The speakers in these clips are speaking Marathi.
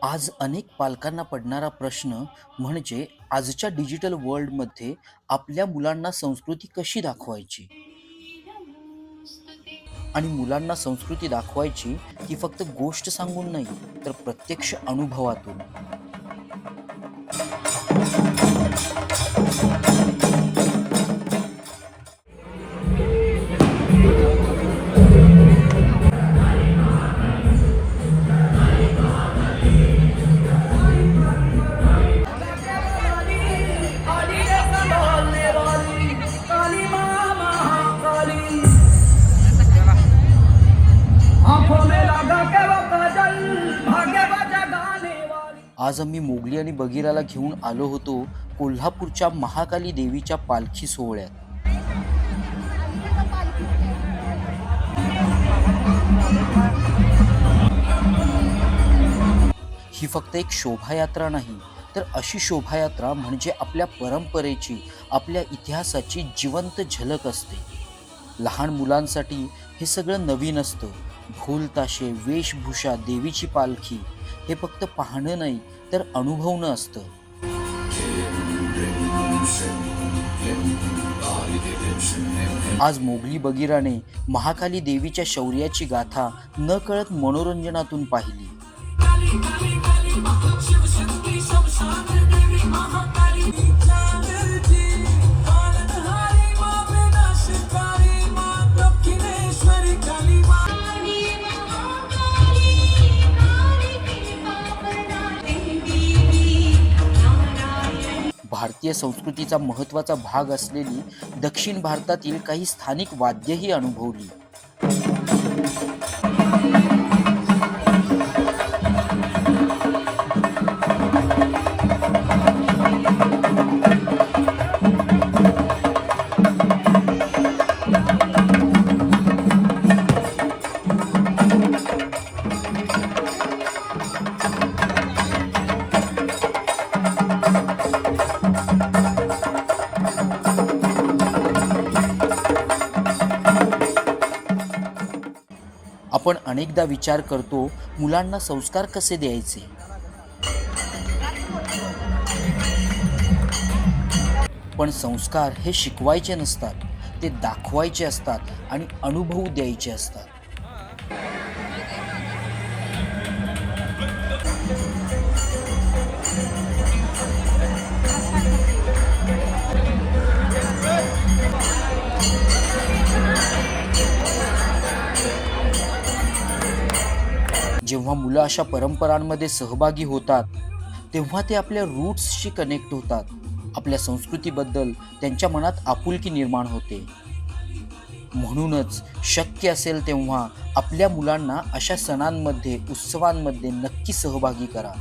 आज अनेक पालकांना पडणारा प्रश्न म्हणजे आजच्या डिजिटल वर्ल्डमध्ये आपल्या मुलांना संस्कृती कशी दाखवायची आणि मुलांना संस्कृती दाखवायची ती फक्त गोष्ट सांगून नाही तर प्रत्यक्ष अनुभवातून. आज आम्ही मोगली आणि बगीराला घेऊन आलो होतो कोल्हापूरच्या महाकाली देवीच्या पालखी सोहळ्यात. ही फक्त एक शोभायात्रा नाही तर अशी शोभायात्रा म्हणजे आपल्या परंपरेची, आपल्या इतिहासाची जिवंत झलक असते. लहान मुलांसाठी हे सगळं नवीन असतं. ढोल ताशे, वेशभूषा, देवीची पालखी हे फक्त पाहणं नाही तर अनुभवणं असतं. आज मोगली बगीराने महाकाली देवीच्या शौर्याची गाथा नकळत मनोरंजनातून पाहिली. भारतीय संस्कृतीचा महत्त्वाचा भाग असलेली दक्षिण भारतातील काही स्थानिक वाद्यही अनुभवली. आपण अनेकदा विचार करतो मुलांना संस्कार कसे द्यायचे. पण संस्कार हे शिकवायचे नसतात, ते दाखवायचे असतात आणि अनुभव द्यायचे असतात. जेव्हा मुलं अशा परंपरांमध्ये सहभागी होतात तेव्हा ते आपल्या रूट्सशी कनेक्ट होतात. आपल्या संस्कृतीबद्दल त्यांच्या मनात आपुलकी निर्माण होते. म्हणूनच शक्य असेल तेव्हा आपल्या मुलांना अशा सणांमध्ये, उत्सवांमध्ये नक्की सहभागी करा.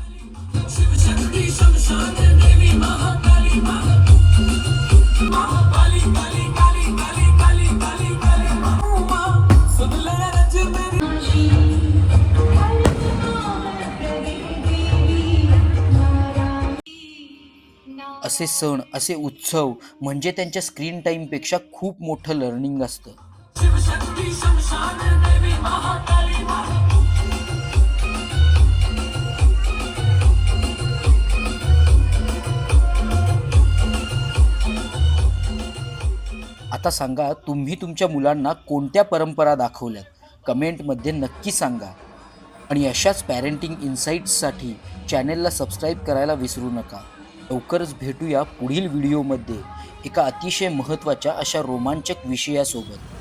असे सण, असे उत्सव म्हणजे त्यांच्या स्क्रीन टाईमपेक्षा खूप मोठं लर्निंग असतं. आता सांगा, तुम्ही तुमच्या मुलांना कोणत्या परंपरा दाखवल्यात? कमेंटमध्ये नक्की सांगा. आणि अशाच पॅरेंटिंग इन्साईट्ससाठी चॅनेलला सबस्क्राईब करायला विसरू नका. लवकरच भेटूया पुढील व्हिडिओमध्ये एका अतिशय महत्त्वाच्या अशा रोमांचक विषयासोबत.